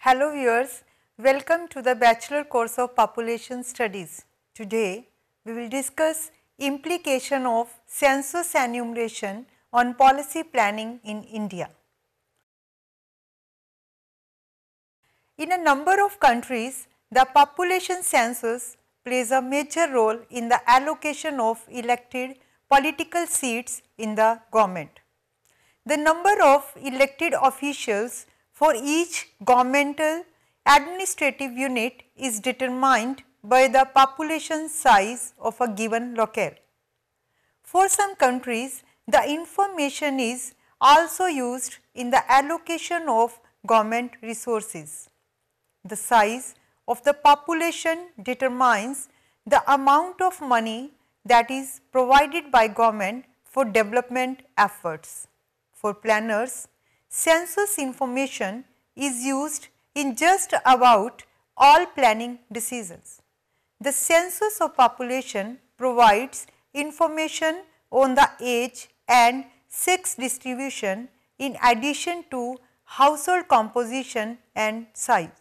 Hello viewers, welcome to the Bachelor course of Population Studies. Today we will discuss implication of census enumeration on policy planning in India. In a number of countries, the population census plays a major role in the allocation of elected political seats in the government. The number of elected officials for each governmental administrative unit is determined by the population size of a given locale. For some countries, the information is also used in the allocation of government resources. The size of the population determines the amount of money that is provided by government for development efforts. For planners, census information is used in just about all planning decisions. The census of population provides information on the age and sex distribution in addition to household composition and size,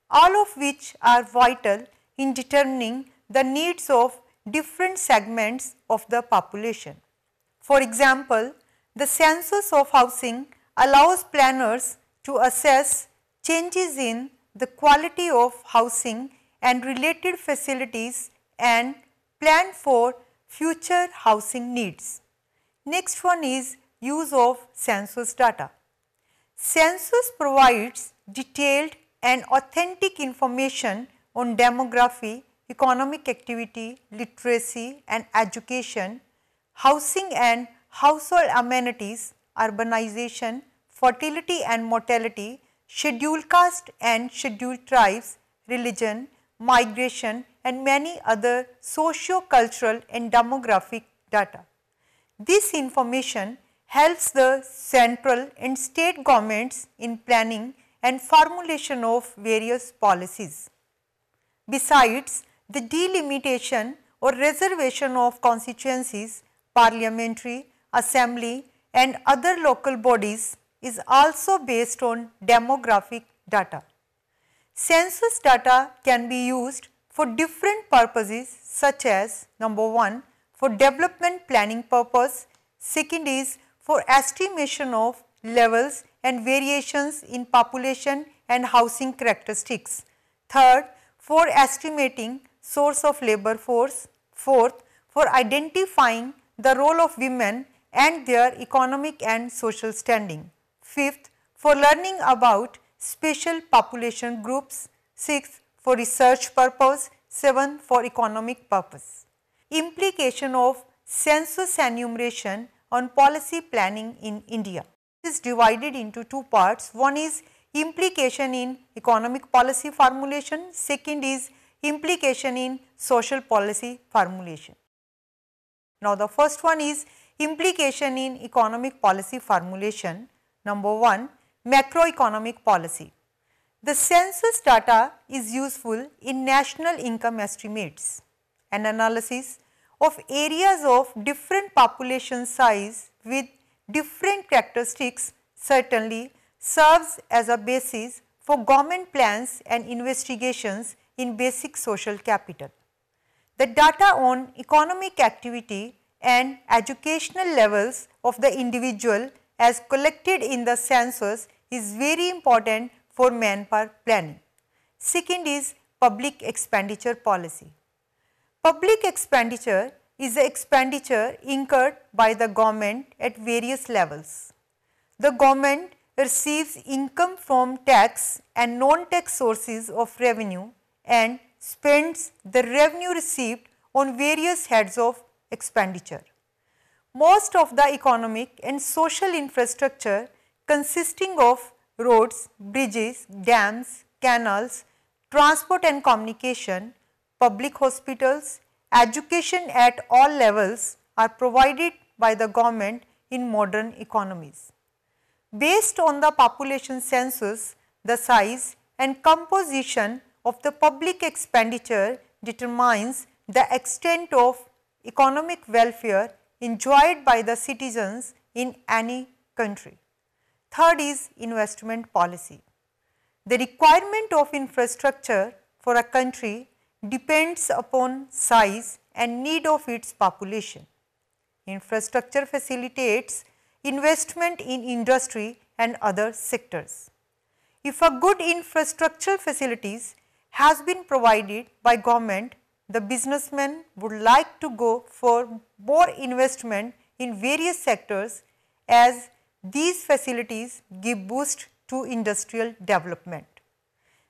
all of which are vital in determining the needs of different segments of the population. For example, the census of housing allows planners to assess changes in the quality of housing and related facilities and plan for future housing needs. Next one is use of census data. Census provides detailed and authentic information on demography, economic activity, literacy and education, housing and household amenities, urbanization, fertility and mortality, scheduled caste and scheduled tribes, religion, migration and many other socio-cultural and demographic data. This information helps the central and state governments in planning and formulation of various policies. Besides, the delimitation or reservation of constituencies, parliamentary, assembly and other local bodies is also based on demographic data. Census data can be used for different purposes such as number 1 for development planning purpose, second is for estimation of levels and variations in population and housing characteristics, third for estimating source of labor force, fourth for identifying the role of women and their economic and social standing, fifth for learning about special population groups, sixth for research purpose, seventh for economic purpose. Implication of census enumeration on policy planning in India is divided into two parts. One is implication in economic policy formulation, second is implication in social policy formulation. Now, the first one is implication in economic policy formulation. Number 1, macroeconomic policy. The census data is useful in national income estimates. An analysis of areas of different population size with different characteristics certainly serves as a basis for government plans and investigations in basic social capital. The data on economic activity and educational levels of the individual as collected in the census is very important for manpower planning. Second is public expenditure policy. Public expenditure is the expenditure incurred by the government at various levels. The government receives income from tax and non-tax sources of revenue and spends the revenue received on various heads of expenditure. Most of the economic and social infrastructure consisting of roads, bridges, dams, canals, transport and communication, public hospitals, education at all levels are provided by the government in modern economies. Based on the population census, the size and composition of the public expenditure determines the extent of economic welfare enjoyed by the citizens in any country. Third is investment policy. The requirement of infrastructure for a country depends upon size and need of its population. Infrastructure facilitates investment in industry and other sectors. If a good infrastructure facilities has been provided by government, the businessman would like to go for more investment in various sectors as these facilities give boost to industrial development.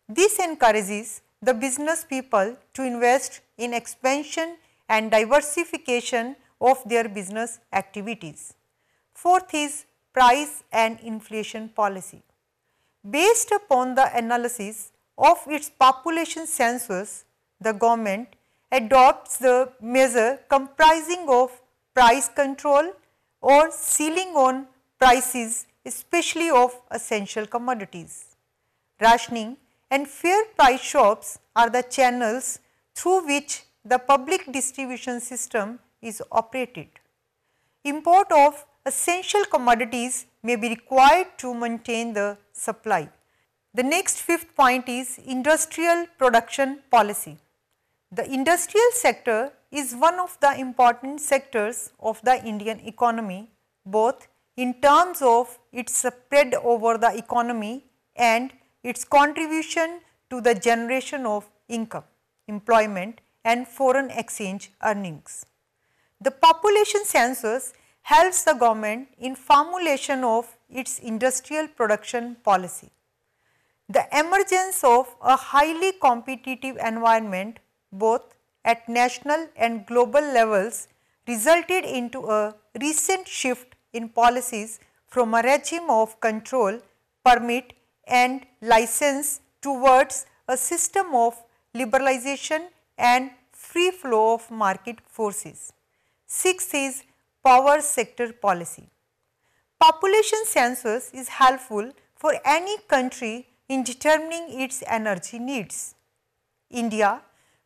This encourages the business people to invest in expansion and diversification of their business activities. Fourth is price and inflation policy. Based upon the analysis of its population census, the government adopts the measure comprising of price control or ceiling on prices, especially of essential commodities. Rationing and fair price shops are the channels through which the public distribution system is operated. Import of essential commodities may be required to maintain the supply. The next fifth point is industrial production policy. The industrial sector is one of the important sectors of the Indian economy, both in terms of its spread over the economy and its contribution to the generation of income, employment and foreign exchange earnings. The population census helps the government in formulation of its industrial production policy. The emergence of a highly competitive environment both at national and global levels resulted into a recent shift in policies from a regime of control, permit and license towards a system of liberalization and free flow of market forces. Sixth is power sector policy. Population census is helpful for any country in determining its energy needs. India,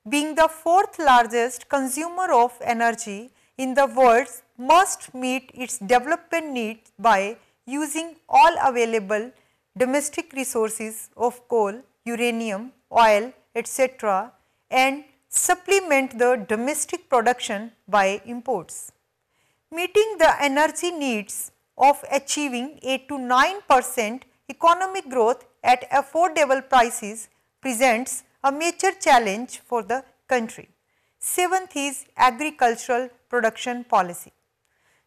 being the fourth largest consumer of energy in the world, must meet its development needs by using all available domestic resources of coal, uranium, oil, etc. and supplement the domestic production by imports. Meeting the energy needs of achieving 8 to 9% economic growth at affordable prices presents a major challenge for the country. Seventh is agricultural production policy.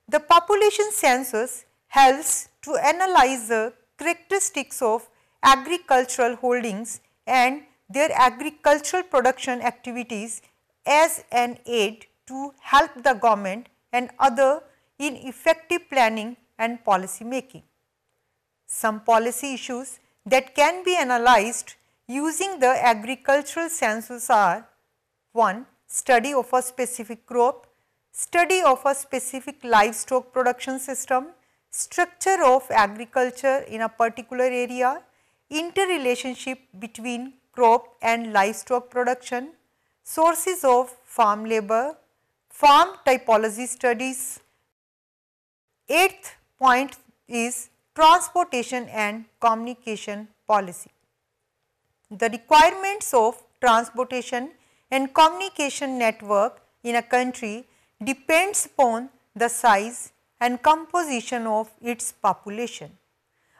The population census helps to analyze the characteristics of agricultural holdings and their agricultural production activities as an aid to help the government and other in effective planning and policy making. Some policy issues that can be analyzed using the agricultural census are: 1. Study of a specific crop, study of a specific livestock production system, structure of agriculture in a particular area, interrelationship between crop and livestock production, sources of farm labor, farm typology studies. Eighth point is transportation and communication policy. The requirements of transportation and communication network in a country depends upon the size and composition of its population.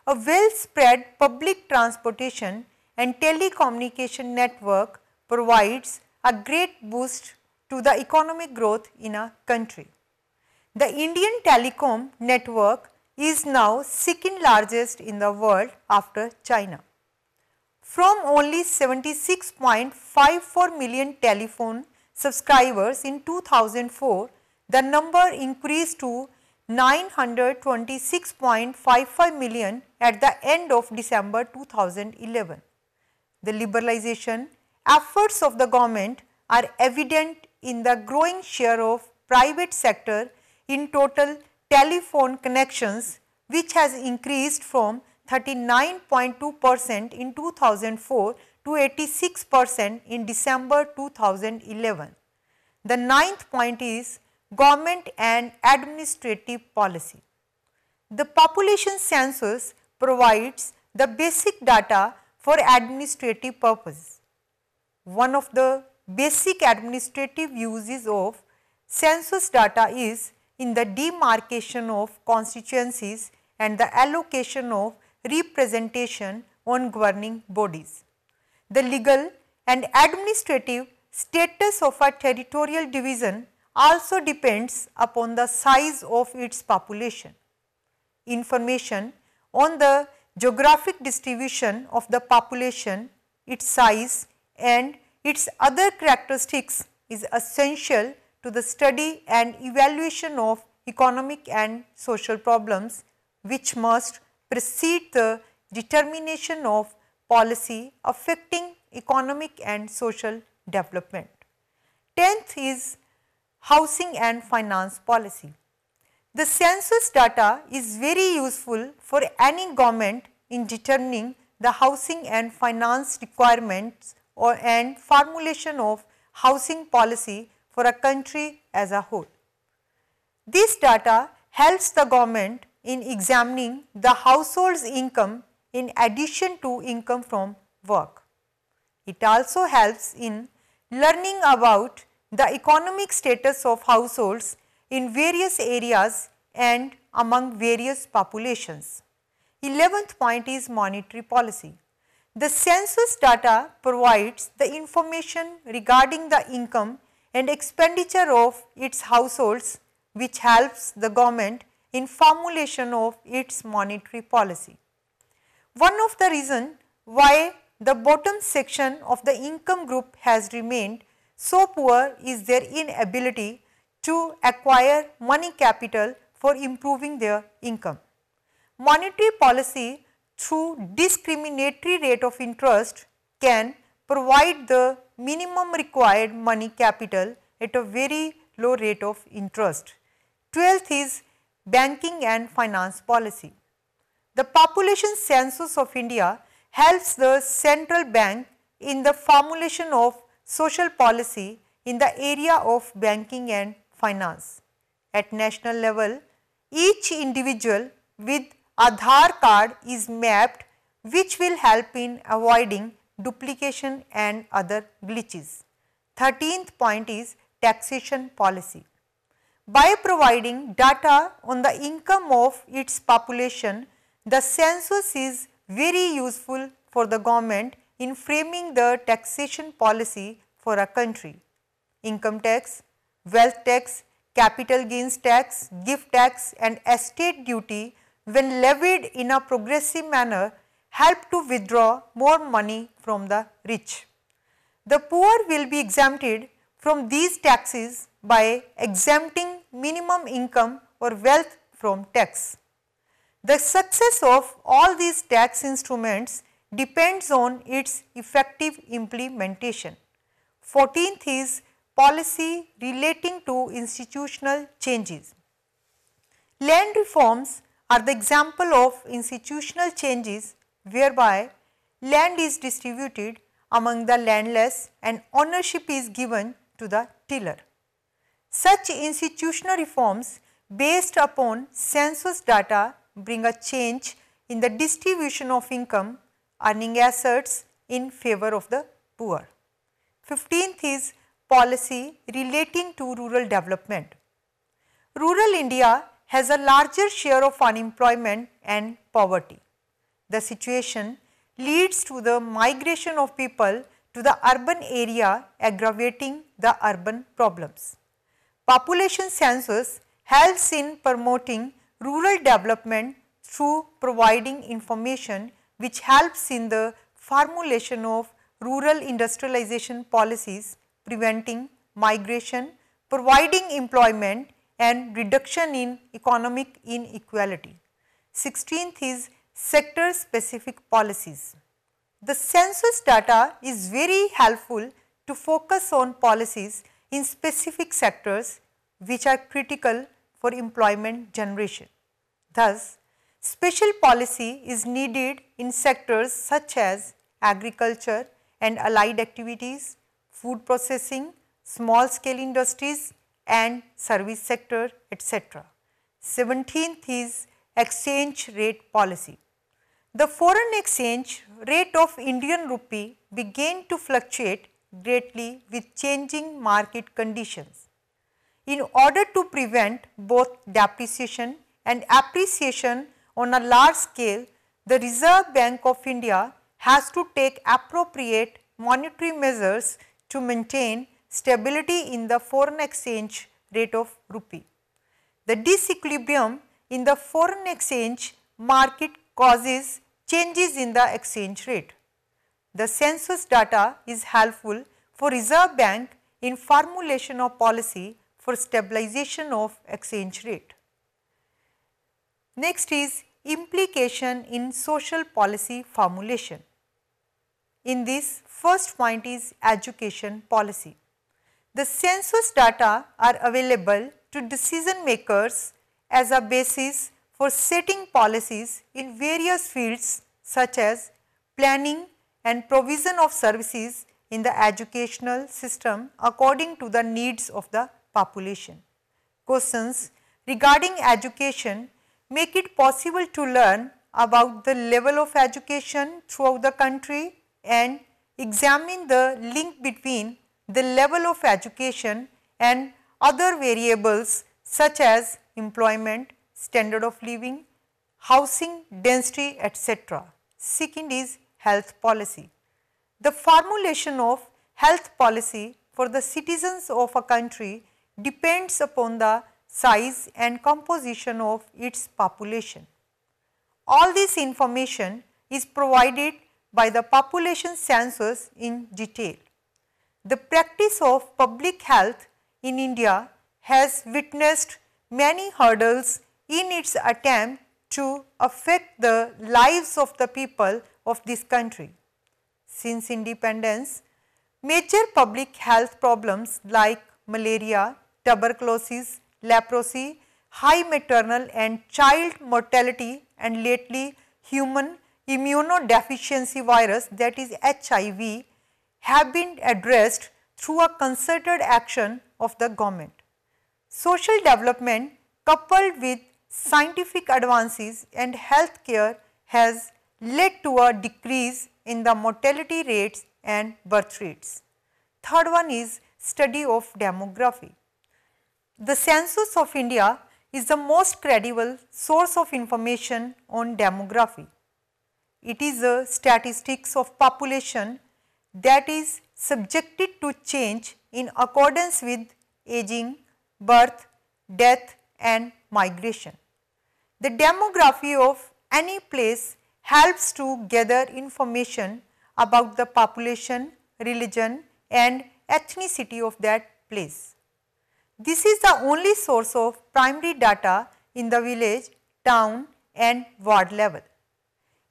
A well spread public transportation and telecommunication network provides a great boost to the economic growth in a country. The Indian telecom network is now second largest in the world after China. From only 76.54 million telephone subscribers in 2004, the number increased to 926.55 million at the end of December 2011. The liberalization efforts of the government are evident in the growing share of private sector in total telephone connections, which has increased from 39.2% in 2004 to 86% in December 2011. The ninth point is government and administrative policy. The population census provides the basic data for administrative purposes. One of the basic administrative uses of census data is in the demarcation of constituencies and the allocation of representation on governing bodies. The legal and administrative status of a territorial division also depends upon the size of its population. Information on the geographic distribution of the population, its size and its other characteristics is essential to the study and evaluation of economic and social problems, which must precede the determination of policy affecting economic and social development. 10th is housing and finance policy. The census data is very useful for any government in determining the housing and finance requirements and formulation of housing policy for a country as a whole. This data helps the government in examining the household's income in addition to income from work. It also helps in learning about the economic status of households in various areas and among various populations. 11th point is monetary policy. The census data provides the information regarding the income and expenditure of its households, which helps the government in formulation of its monetary policy. One of the reasons why the bottom section of the income group has remained so poor is their inability to acquire money capital for improving their income. Monetary policy through discriminatory rate of interest can provide the minimum required money capital at a very low rate of interest. 12th is banking and finance policy. The population census of India helps the central bank in the formulation of social policy in the area of banking and finance. At national level, each individual with Aadhaar card is mapped, which will help in avoiding duplication and other glitches. 13th point is taxation policy. By providing data on the income of its population, the census is very useful for the government in framing the taxation policy for a country. Income tax, wealth tax, capital gains tax, gift tax and estate duty, when levied in a progressive manner, help to withdraw more money from the rich. The poor will be exempted from these taxes by exempting minimum income or wealth from tax. The success of all these tax instruments depends on its effective implementation. 14th is policy relating to institutional changes. Land reforms are the example of institutional changes whereby land is distributed among the landless and ownership is given to the tiller. Such institutional reforms based upon census data bring a change in the distribution of income, earning assets in favor of the poor. 15th is policy relating to rural development. Rural India has a larger share of unemployment and poverty. The situation leads to the migration of people to the urban area, aggravating the urban problems. Population census helps in promoting rural development through providing information which helps in the formulation of rural industrialization policies, preventing migration, providing employment and reduction in economic inequality. 16th is sector specific policies. The census data is very helpful to focus on policies in specific sectors which are critical for employment generation. Thus, special policy is needed in sectors such as agriculture and allied activities, food processing, small scale industries and service sector, etc. 17th is exchange rate policy. the foreign exchange rate of Indian rupee began to fluctuate greatly with changing market conditions. In order to prevent both depreciation and appreciation on a large scale, the Reserve Bank of India has to take appropriate monetary measures to maintain stability in the foreign exchange rate of rupee. The disequilibrium in the foreign exchange market causes changes in the exchange rate. The census data is helpful for Reserve Bank in formulation of policy for stabilization of exchange rate. Next is implication in social policy formulation. In this, first point is education policy. The census data are available to decision makers as a basis for setting policies in various fields such as planning and provision of services in the educational system according to the needs of the population. Questions regarding education make it possible to learn about the level of education throughout the country and examine the link between the level of education and other variables such as employment, standard of living, housing density, etc. Second is health policy. The formulation of health policy for the citizens of a country depends upon the size and composition of its population. All this information is provided by the population census in detail. The practice of public health in India has witnessed many hurdles in its attempt to affect the lives of the people of this country. Since independence, major public health problems like malaria, tuberculosis, leprosy, high maternal and child mortality and lately human immunodeficiency virus, that is HIV, have been addressed through a concerted action of the government. Social development coupled with scientific advances and health care has led to a decrease in the mortality rates and birth rates. Third one is study of demography. The Census of India is the most credible source of information on demography. It is a statistics of population that is subjected to change in accordance with aging, birth, death and migration. The demography of any place helps to gather information about the population, religion and ethnicity of that place. This is the only source of primary data in the village, town and ward level.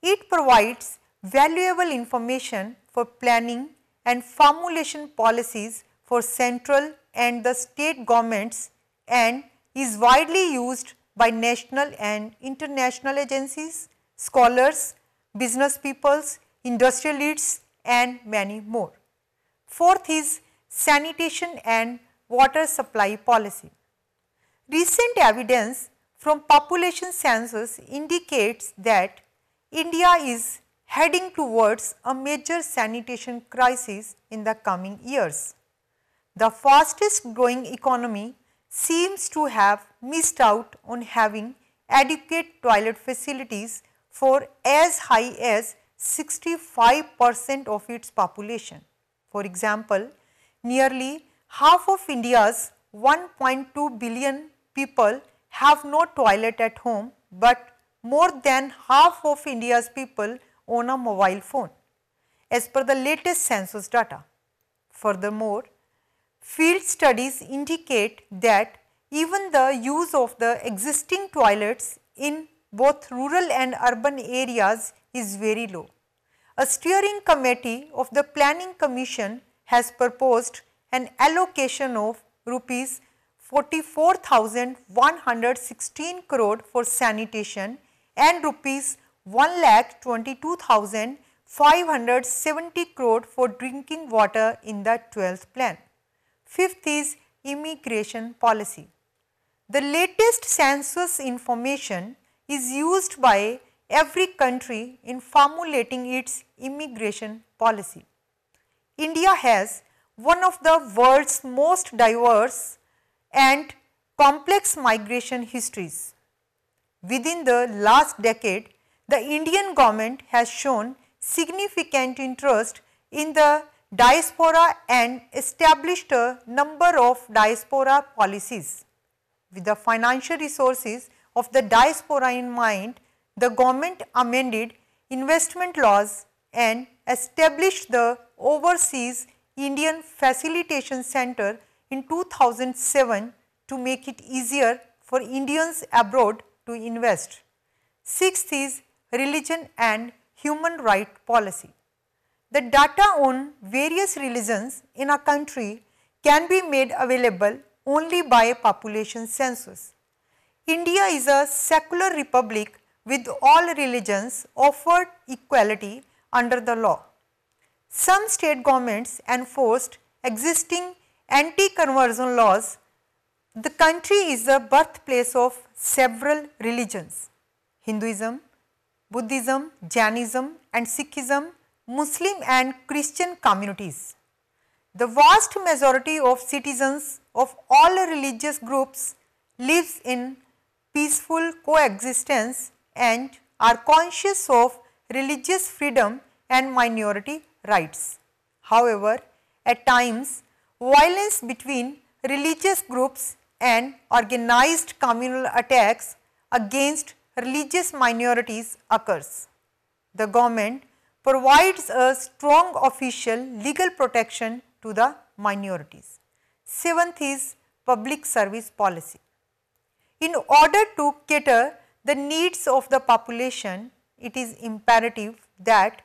It provides valuable information for planning and formulation policies for central and the state governments and is widely used by national and international agencies, scholars, business peoples, industrial leads and many more. Fourth is sanitation and water supply policy. Recent evidence from population census indicates that India is heading towards a major sanitation crisis in the coming years. The fastest growing economy seems to have missed out on having adequate toilet facilities for as high as 65% of its population. For example, nearly half of India's 1.2 billion people have no toilet at home, but more than half of India's people own a mobile phone, as per the latest census data. Furthermore, field studies indicate that even the use of the existing toilets in both rural and urban areas is very low. A steering committee of the Planning Commission has proposed an allocation of rupees 44,116 crore for sanitation and rupees 1,22,570 crore for drinking water in the 12th plan. Fifth is immigration policy. The latest census information is used by every country in formulating its immigration policy. India has one of the world's most diverse and complex migration histories. Within the last decade, the Indian government has shown significant interest in the diaspora and established a number of diaspora policies. With the financial resources of the diaspora in mind, the government amended investment laws and established the Overseas Indian Facilitation Centre in 2007 to make it easier for Indians abroad to invest. Sixth is religion and human right policy. The data on various religions in a country can be made available only by a population census. India is a secular republic with all religions offered equality under the law. Some state governments enforced existing anti-conversion laws. The country is the birthplace of several religions: Hinduism, Buddhism, Jainism and Sikhism, Muslim and Christian communities. The vast majority of citizens of all religious groups lives in peaceful coexistence and are conscious of religious freedom and minority rights. However, at times violence between religious groups and organized communal attacks against religious minorities occurs. The government provides a strong official legal protection to the minorities. Seventh is public service policy. In order to cater the needs of the population, it is imperative that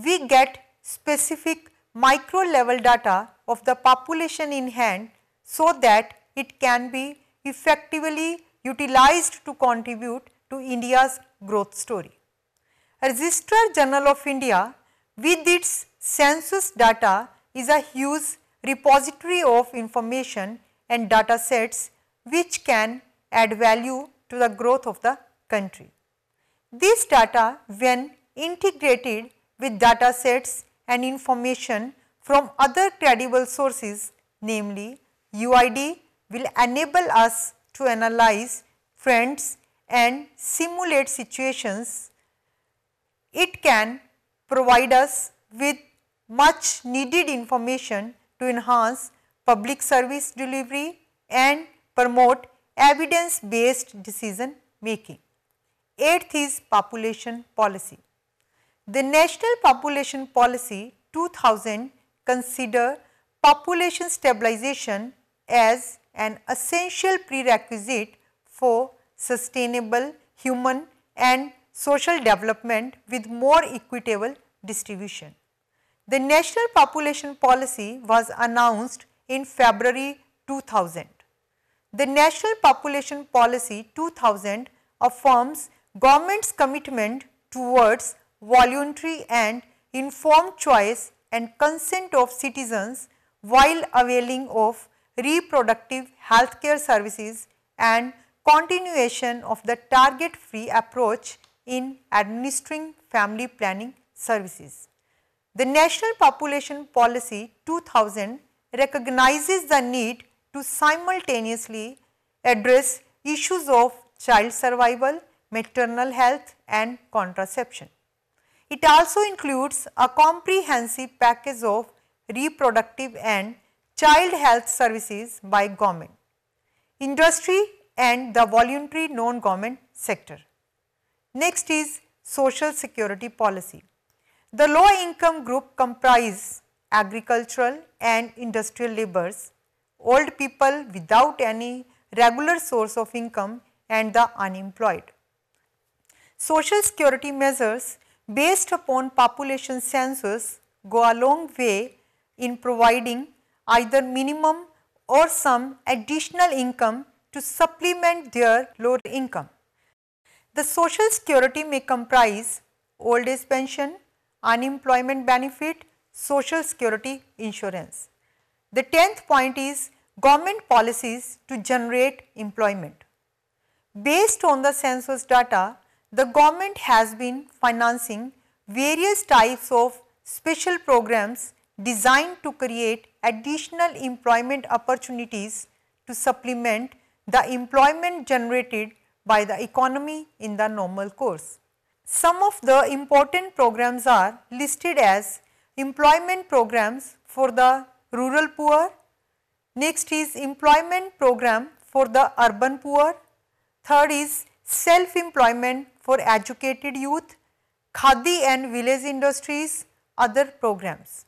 we get specific micro level data of the population in hand so that it can be effectively utilized to contribute to India's growth story. Registrar General of India with its census data is a huge repository of information and data sets which can add value to the growth of the country. These data, when integrated with data sets and information from other credible sources, namely UID, will enable us to analyze trends and simulate situations. It can provide us with much needed information to enhance public service delivery and promote evidence-based decision making. Eighth is population policy. The National Population Policy 2000 consider population stabilisation as an essential prerequisite for sustainable human and social development with more equitable distribution. The National Population Policy was announced in February 2000. The National Population Policy 2000 affirms government's commitment towards voluntary and informed choice and consent of citizens while availing of reproductive healthcare services and continuation of the target-free approach in administering family planning services. The National Population Policy 2000 recognizes the need to simultaneously address issues of child survival, maternal health and contraception. It also includes a comprehensive package of reproductive and child health services by government, industry and the voluntary non-government sector. Next is social security policy. The low income group comprise agricultural and industrial laborers, old people without any regular source of income and the unemployed. Social security measures based upon population census go a long way in providing either minimum or some additional income to supplement their lower income. The social security may comprise old age pension, unemployment benefit, social security insurance. The 10th point is government policies to generate employment. Based on the census data, the government has been financing various types of special programs designed to create additional employment opportunities to supplement the employment generated by the economy in the normal course. Some of the important programs are listed as employment programs for the rural poor, next is employment program for the urban poor, third is self-employment for educated youth, khadi and village industries, other programs.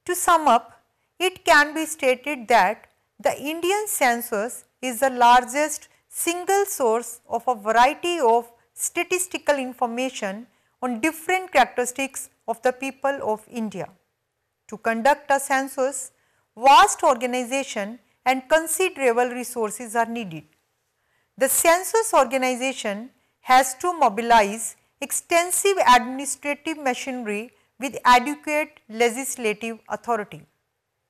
To sum up, it can be stated that the Indian census is the largest single source of a variety of statistical information on different characteristics of the people of India. To conduct a census, vast organization and considerable resources are needed. The census organization has to mobilize extensive administrative machinery with adequate legislative authority.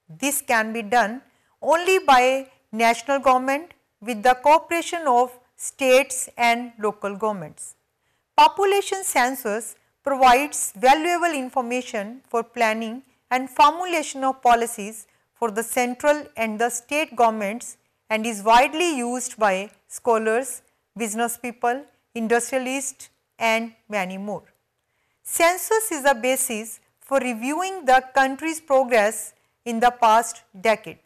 This can be done only by national government with the cooperation of states and local governments. Population census provides valuable information for planning and formulation of policies for the central and the state governments and is widely used by scholars, business people, industrialists and many more. Census is a basis for reviewing the country's progress in the past decade.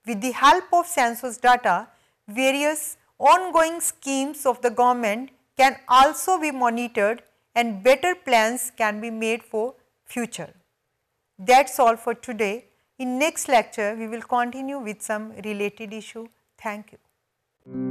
With the help of census data, various ongoing schemes of the government can also be monitored and better plans can be made for future. That's all for today. In next lecture, we will continue with some related issue. Thank you.